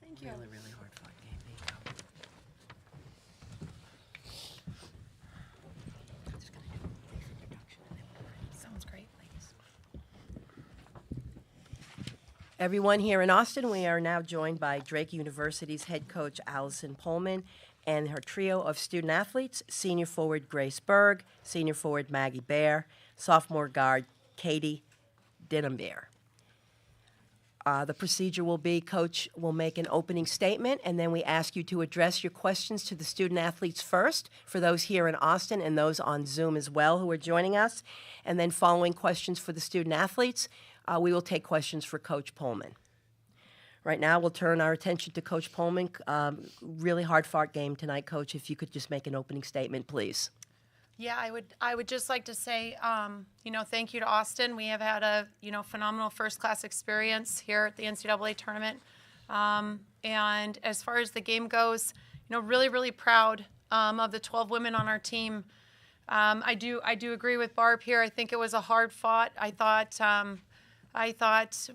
Thank you. Really, really hard fought game. There you go. I'm just going to do a brief introduction and then we'll Sounds great, ladies. Everyone here in Austin, we are now joined by Drake University's head coach Allison Pullman and her trio of student athletes, senior forward Grace Berg, senior forward Maggie Bear, sophomore guard Katie Dinenbeer. The procedure will be Coach will make an opening statement, and then we ask you to address your questions to the student athletes first, for those here in Austin and those on Zoom as well who are joining us. And then following questions for the student athletes, we will take questions for Coach Pullman. Right now, we'll turn our attention to Coach Pullman. Really hard-fought game tonight, Coach. If you could just make an opening statement, please. Yeah, I would just like to say, thank you to Austin. We have had a, phenomenal first-class experience here at the NCAA tournament. And as far as the game goes, really, really proud of the 12 women on our team. I do agree with Barb here. I think it was a hard fought. I thought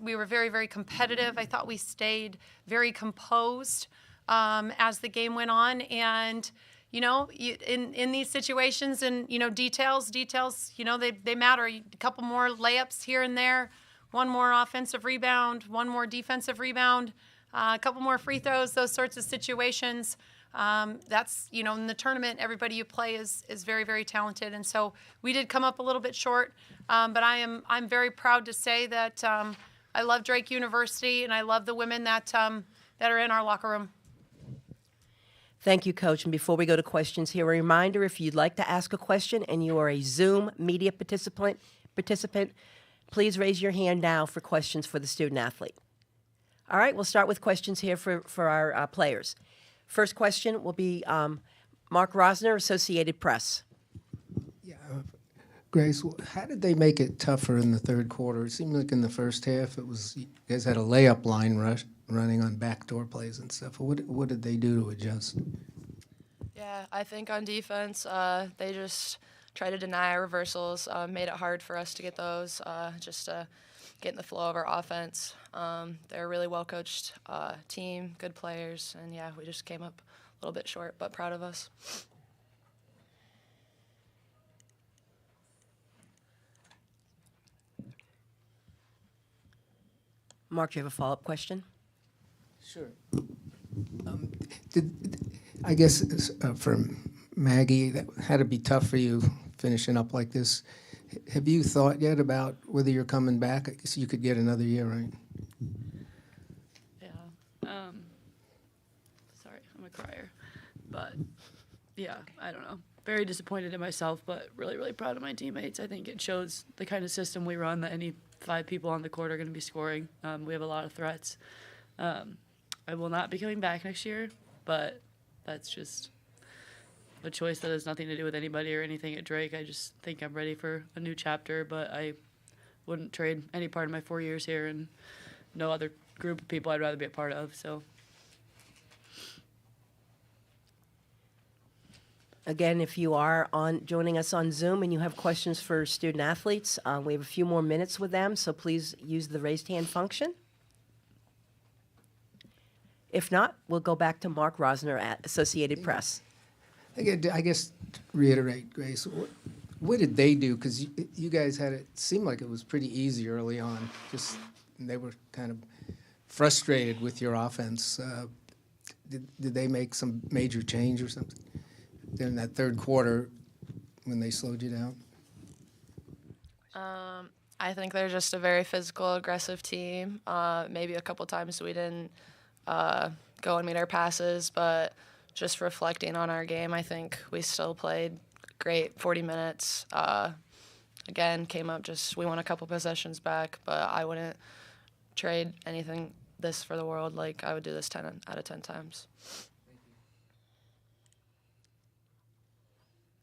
we were very, very competitive. I thought we stayed very composed as the game went on. And in these situations and, details, they matter. A couple more layups here and there, one more offensive rebound, one more defensive rebound, a couple more free throws, those sorts of situations. That's, in the tournament, everybody you play is very, very talented. And so we did come up a little bit short, but I'm very proud to say that I love Drake University and I love the women that are in our locker room. Thank you, Coach. And before we go to questions here, a reminder, if you'd like to ask a question and you are a Zoom media participant, please raise your hand now for questions for the student athlete. All right, we'll start with questions here for our players. First question will be Mark Rosner, Associated Press. Yeah, Grace, how did they make it tougher in the third quarter? It seemed like in the first half you guys had a layup line running on backdoor plays and stuff. What did they do to adjust? Yeah, I think on defense, they just tried to deny our reversals, made it hard for us to get those, just to get in the flow of our offense. They're a really well-coached team, good players, and yeah, we just came up a little bit short, but proud of us. Mark, do you have a follow-up question? Sure. I guess for Maggie, that had to be tough for you finishing up like this. Have you thought yet about whether you're coming back? I guess you could get another year, right? Yeah. Sorry, I'm a crier. But, yeah, I don't know. Very disappointed in myself, but really, really proud of my teammates. I think it shows the kind of system we run that any 5 people on the court are going to be scoring. We have a lot of threats. I will not be coming back next year, but that's just a choice that has nothing to do with anybody or anything at Drake. I just think I'm ready for a new chapter, but I wouldn't trade any part of my 4 years here and no other group of people I'd rather be a part of. So, Again, if you are joining us on Zoom and you have questions for student athletes, we have a few more minutes with them, so please use the raised hand function. If not, we'll go back to Mark Rosner at Associated Press. I guess to reiterate, Grace, what did they do? Because you guys had it seemed like it was pretty easy early on. Just they were kind of frustrated with your offense. Did they make some major change or something in that third quarter when they slowed you down? I think they're just a very physical, aggressive team. Maybe a couple times we didn't go and meet our passes, but just reflecting on our game, I think we still played great 40 minutes. Again, came up we won a couple possessions back, but I wouldn't trade anything this for the world. Like, I would do this 10 out of 10 times.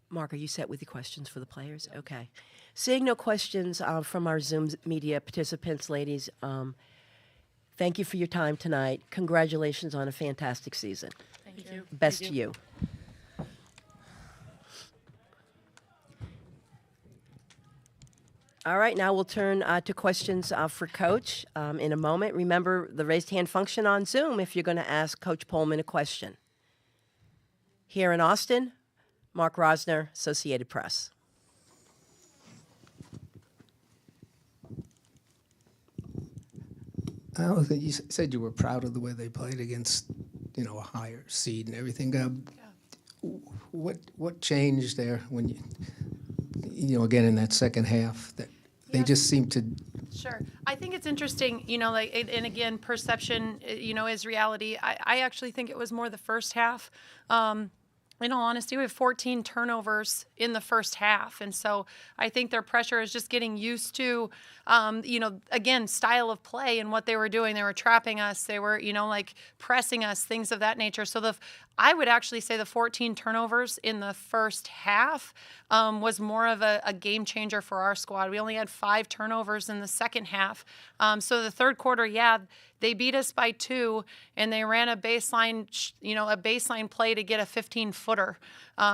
Mark, are you set with your questions for the players? Okay. Seeing no questions from our Zoom media participants, ladies, thank you for your time tonight. Congratulations on a fantastic season. Thank you. Best to you. All right, now we'll turn to questions for Coach in a moment. Remember the raised hand function on Zoom if you're going to ask Coach Pullman a question. Here in Austin, Mark Rosner, Associated Press. You said you were proud of the way they played against, a higher seed and everything. What changed there when again in that second half that they Yeah. just seemed to? Sure. I think it's interesting, and again, perception, is reality. I actually think it was more the first half. In all honesty, we have 14 turnovers in the first half. And so I think their pressure is just getting used to, again, style of play and what they were doing. They were trapping us. They were, pressing us, things of that nature. So I would actually say the 14 turnovers in the first half was more of a game changer for our squad. We only had 5 turnovers in the second half. So the third quarter, they beat us by 2, and they ran a baseline play to get a 15-footer.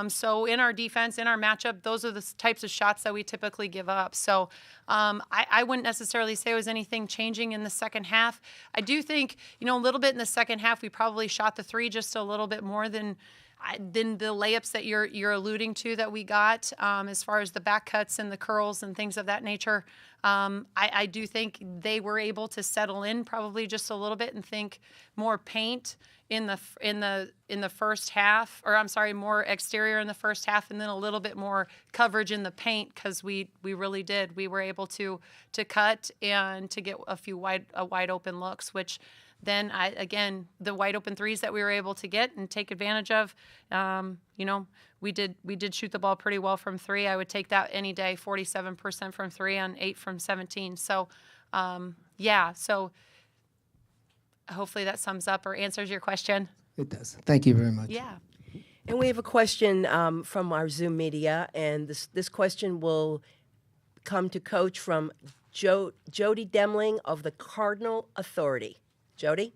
So in our defense, in our matchup, those are the types of shots that we typically give up. So I wouldn't necessarily say it was anything changing in the second half. I do think, a little bit in the second half, we probably shot the 3 just a little bit more than the layups that you're alluding to that we got, as far as the back cuts and the curls and things of that nature. I do think they were able to settle in probably just a little bit and think more paint in the first half, or I'm sorry, more exterior in the first half, and then a little bit more coverage in the paint, because we really did. We were able to cut and to get a few wide open looks, which then the wide open threes that we were able to get and take advantage of, we did shoot the ball pretty well from 3. I would take that any day, 47% from 3 on 8 from 17. So, so hopefully that sums up or answers your question. It does. Thank you very much. Yeah. And we have a question from our Zoom media, and this question will come to Coach from Jody Demling of the Cardinal Authority. Jody?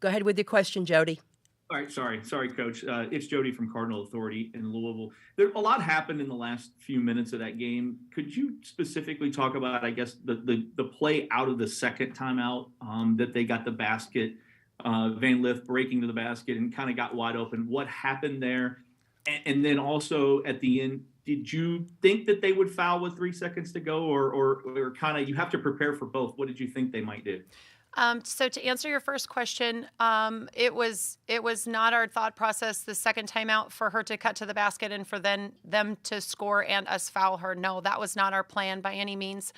Go ahead with your question, Jody. All right, sorry, Coach. It's Jody from Cardinal Authority in Louisville. A lot happened in the last few minutes of that game. Could you specifically talk about, I guess, the play out of the second timeout that they got the basket, Van Lith breaking to the basket and kind of got wide open? What happened there? And then also at the end, did you think that they would foul with 3 seconds to go, or kind of you have to prepare for both? What did you think they might do? So to answer your first question, it was not our thought process the second timeout for her to cut to the basket and for them to score and us foul her. No, that was not our plan by any means.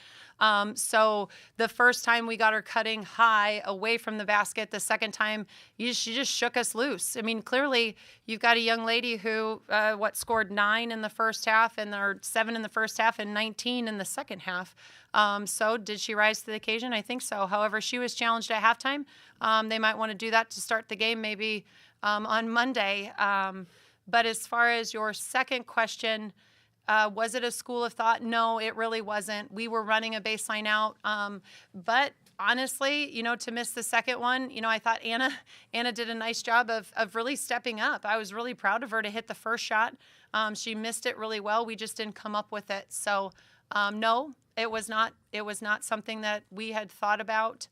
So the first time we got her cutting high away from the basket, the second time she just shook us loose. I mean, clearly you've got a young lady who scored 9 in the first half or 7 in the first half and 19 in the second half. So did she rise to the occasion? I think so. However, she was challenged at halftime. They might want to do that to start the game maybe on Monday. But as far as your second question, was it a school of thought? No, it really wasn't. We were running a baseline out. But honestly, to miss the second one, I thought Anna did a nice job of really stepping up. I was really proud of her to hit the first shot. She missed it really well. We just didn't come up with it. So, no, it was not something that we had thought about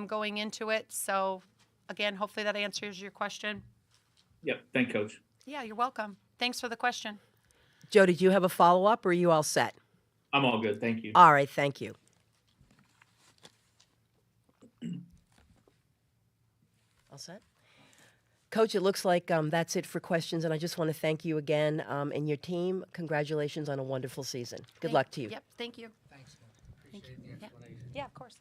going into it. So, again, hopefully that answers your question. Yep. Thank you, Coach. Yeah, you're welcome. Thanks for the question. Jody, do you have a follow-up, or are you all set? I'm all good. Thank you. All right, thank you. All set? Coach, it looks like that's it for questions, and I just want to thank you again and your team. Congratulations on a wonderful season. Good luck to you. Yep, thank you. Thanks, man. Thank Appreciate you. the Yeah. explanation. Yeah, of course.